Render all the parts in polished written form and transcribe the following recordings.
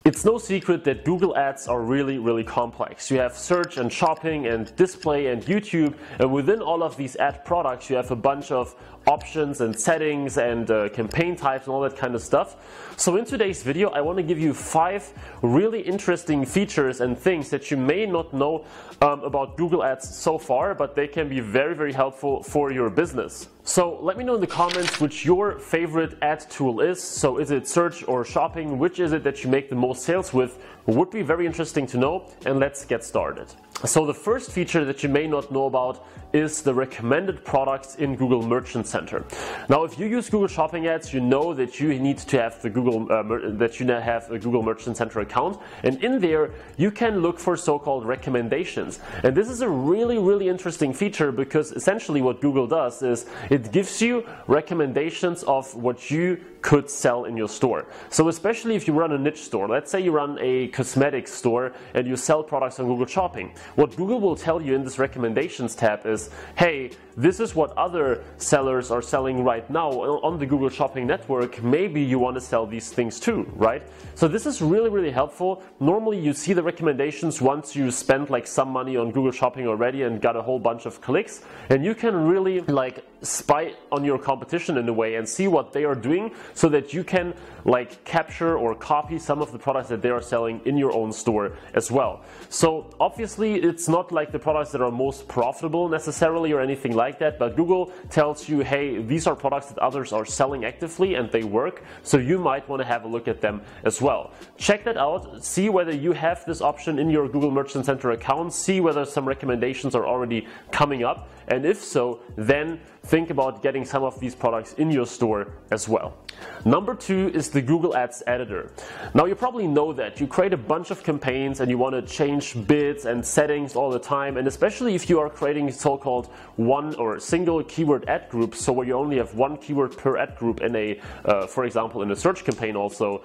It's no secret that Google Ads are really complex. You have search and shopping and display and YouTube, and within all of these ad products you have a bunch of options and settings and campaign types and all that kind of stuff. So in today's video I want to give you 5 really interesting features and things that you may not know about Google Ads so far, but they can be very helpful for your business. So let me know in the comments which your favorite ad tool is. So is it search or shopping? Which is it that you make the most sales with? Would be very interesting to know, and let's get started. So the first feature that you may not know about is the recommended products in Google Merchant Center. Now if you use Google Shopping ads, you know that you need to have the Google Merchant Center account, and in there you can look for so-called recommendations. And this is a really interesting feature, because essentially what Google does is it gives you recommendations of what you could sell in your store. So especially if you run a niche store, let's say you run a cosmetics store and you sell products on Google Shopping, what Google will tell you in this recommendations tab is, hey, this is what other sellers are selling right now on the Google Shopping network. Maybe you want to sell these things too, right? So this is really helpful. Normally you see the recommendations once you spend like some money on Google Shopping already and got a whole bunch of clicks, and you can really like spy on your competition in a way and see what they are doing, so that you can like capture or copy some of the products that they are selling in your own store as well. So obviously it's not like the products that are most profitable necessarily or anything like that, but Google tells you, hey, these are products that others are selling actively and they work, so you might want to have a look at them as well. Check that out, see whether you have this option in your Google Merchant Center account, see whether some recommendations are already coming up, and if so, then think about getting some of these products in your store as well. Number 2 is the Google Ads editor. Now you probably know that you create a bunch of campaigns and you want to change bids and settings all the time, and especially if you are creating so-called one or single keyword ad groups, so where you only have one keyword per ad group in a, for example, in a search campaign also,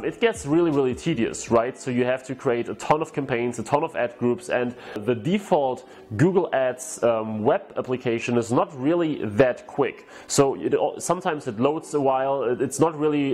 it gets really tedious, right? So you have to create a ton of campaigns, a ton of ad groups, and the default Google Ads web application is not really that quick. So sometimes it loads a while. It's not really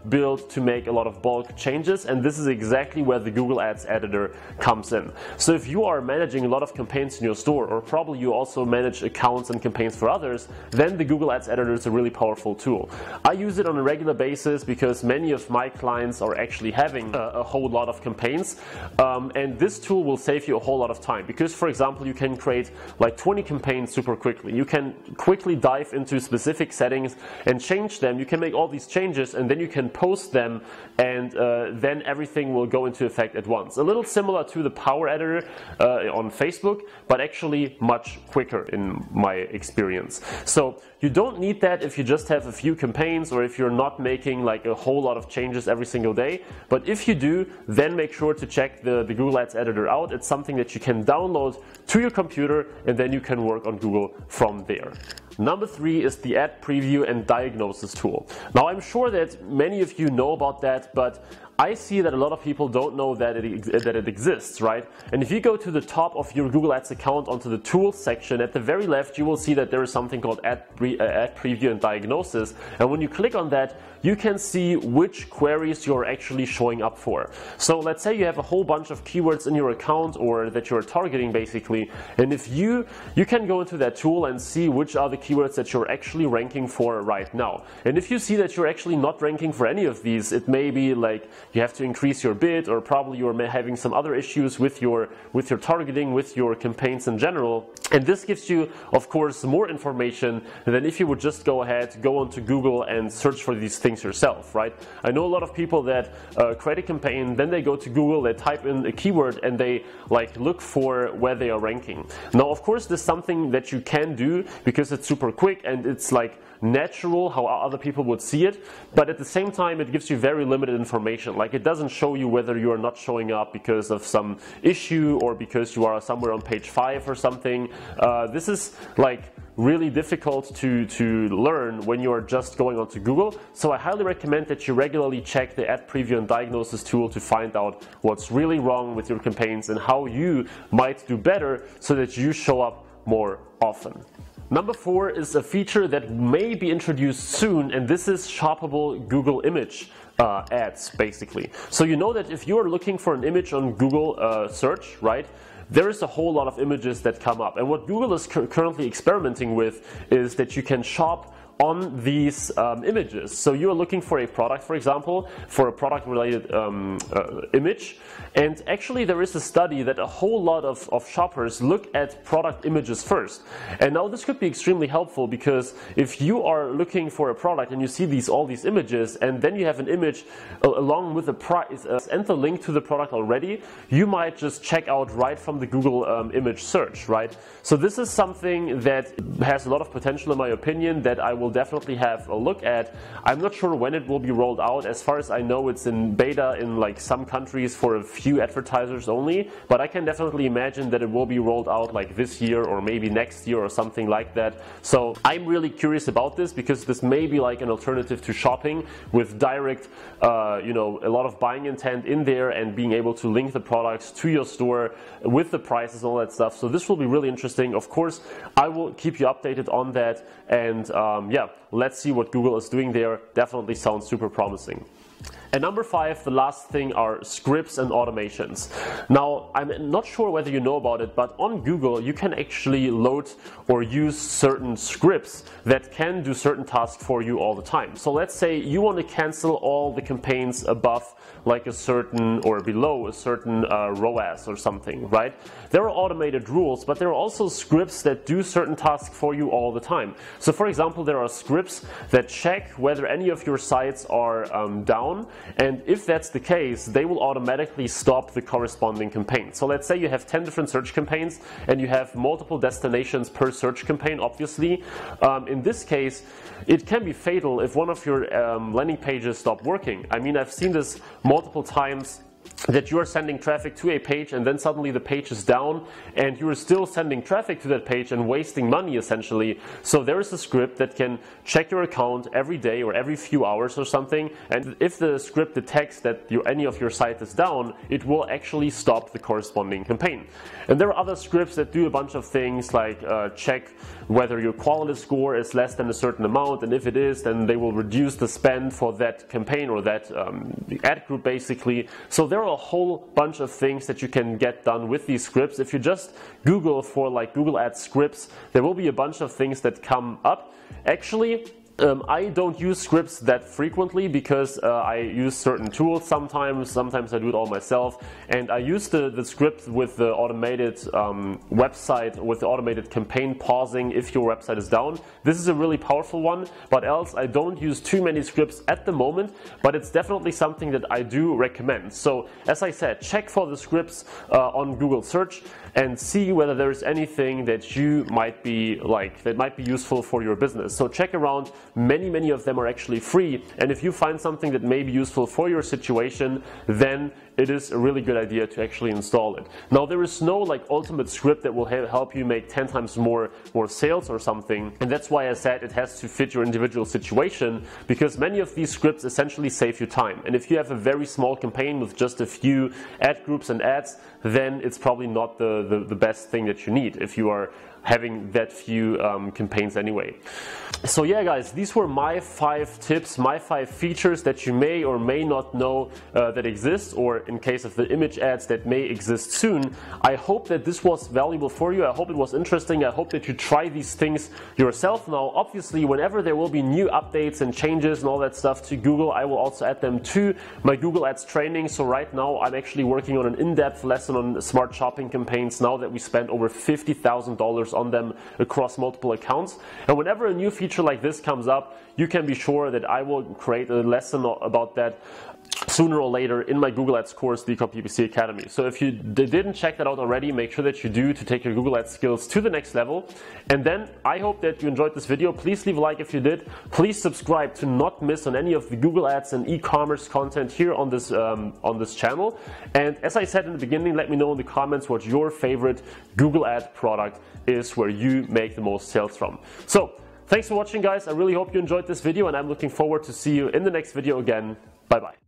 built to make a lot of bulk changes, and this is exactly where the Google Ads editor comes in. So if you are managing a lot of campaigns in your store, or probably you also manage accounts and campaigns for others, then the Google Ads editor is a really powerful tool. I use it on a regular basis because many of my clients are actually having a whole lot of campaigns, and this tool will save you a whole lot of time, because for example you can create like 20 campaigns super quickly. You can quickly dive into specific settings and change them. You can make all these changes and then you can post them, and then everything will go into effect at once. A little similar to the Power Editor on Facebook, but actually much quicker in my experience. So you don't need that if you just have a few campaigns, or if you're not making like a whole lot of changes every single day. But if you do, then make sure to check the Google Ads editor out. It's something that you can download to your computer, and then you can work on Google from there. Number 3 is the ad preview and diagnosis tool. Now I'm sure that many of you know about that, but I see that a lot of people don't know that it exists, right? And if you go to the top of your Google Ads account onto the tools section, at the very left you will see that there is something called ad preview and diagnosis, and when you click on that you can see which queries you're actually showing up for. So let's say you have a whole bunch of keywords in your account, or that you're targeting basically, and if you can go into that tool and see which are the keywords that you're actually ranking for right now. And if you see that you're actually not ranking for any of these, it may be like you have to increase your bid, or probably you're having some other issues with your targeting, with your campaigns in general. And this gives you, of course, more information than if you would just go onto Google and search for these things yourself, right? I know a lot of people that create a campaign, then they go to Google, they type in a keyword, and they like look for where they are ranking. Now, of course, this is something that you can do because it's super quick and it's like natural how other people would see it, but at the same time it gives you very limited information. Like, it doesn't show you whether you are not showing up because of some issue or because you are somewhere on page 5 or something. This is like really difficult to learn when you are just going onto Google. So I highly recommend that you regularly check the ad preview and diagnosis tool to find out what's really wrong with your campaigns and how you might do better so that you show up more often. Number 4 is a feature that may be introduced soon, and this is Shoppable Google Image. ads basically. So you know that if you are looking for an image on Google search, right, there is a whole lot of images that come up, and what Google is currently experimenting with is that you can shop on these images. So you're looking for a product, for example, for a product related image, and actually there is a study that a whole lot of shoppers look at product images first. And now this could be extremely helpful, because if you are looking for a product and you see all these images, and then you have an image along with the price and the link to the product already, you might just check out right from the Google image search, right? So this is something that has a lot of potential in my opinion, that I will definitely have a look at. I'm not sure when it will be rolled out. As far as I know, it's in beta in like some countries for a few advertisers only, but I can definitely imagine that it will be rolled out like this year or maybe next year or something like that. So I'm really curious about this, because this may be like an alternative to shopping with direct you know, a lot of buying intent in there, and being able to link the products to your store with the prices and all that stuff. So this will be really interesting. Of course, I will keep you updated on that, and yeah, let's see what Google is doing there. Definitely sounds super promising. And number 5, the last thing, are scripts and automations. Now, I'm not sure whether you know about it, but on Google you can actually load or use certain scripts that can do certain tasks for you all the time. So let's say you want to cancel all the campaigns above like a certain, or below a certain ROAS or something, right? There are automated rules, but there are also scripts that do certain tasks for you all the time. So for example, there are scripts that check whether any of your sites are down, and if that's the case, they will automatically stop the corresponding campaign. So let's say you have 10 different search campaigns and you have multiple destinations per search campaign, obviously. In this case, it can be fatal if one of your landing pages stop working. I mean, I've seen this multiple times, that you are sending traffic to a page and then suddenly the page is down, and you are still sending traffic to that page and wasting money essentially. So there is a script that can check your account every day or every few hours or something, and if the script detects that any of your site is down, it will actually stop the corresponding campaign. And there are other scripts that do a bunch of things, like check whether your quality score is less than a certain amount, and if it is, then they will reduce the spend for that campaign or that ad group basically. So there are a whole bunch of things that you can get done with these scripts. If you just Google for like Google Ads scripts, there will be a bunch of things that come up. Actually, I don't use scripts that frequently, because I use certain tools sometimes I do it all myself, and I use the script with the automated website, with the automated campaign pausing if your website is down. This is a really powerful one, but else I don't use too many scripts at the moment, but it's definitely something that I do recommend. So as I said, check for the scripts on Google search and see whether there is anything that you might be like, that might be useful for your business. So check around. Many of them are actually free, and if you find something that may be useful for your situation, then it is a really good idea to actually install it. Now, there is no like ultimate script that will help you make 10 times more sales or something, and that's why I said it has to fit your individual situation, because many of these scripts essentially save you time. And if you have a very small campaign with just a few ad groups and ads, then it's probably not the best thing that you need if you are having that few campaigns anyway. So yeah guys, these were my 5 tips, my 5 features that you may or may not know that exist, or in case of the image ads that may exist soon. I hope that this was valuable for you. I hope it was interesting. I hope that you try these things yourself. Now obviously, whenever there will be new updates and changes and all that stuff to Google, I will also add them to my Google Ads training. So right now I'm actually working on an in-depth lesson on smart shopping campaigns, now that we spent over $50,000 on them across multiple accounts. And whenever a new feature like this comes up, you can be sure that I will create a lesson about that sooner or later in my Google Ads course, the eCom PPC Academy. So if you didn't check that out already, make sure that you do, to take your Google Ads skills to the next level. And then I hope that you enjoyed this video. Please leave a like if you did. Please subscribe to not miss on any of the Google Ads and e-commerce content here on this channel. And as I said in the beginning, let me know in the comments what your favorite Google Ad product is, where you make the most sales from. So thanks for watching guys. I really hope you enjoyed this video, and I'm looking forward to see you in the next video again. Bye bye.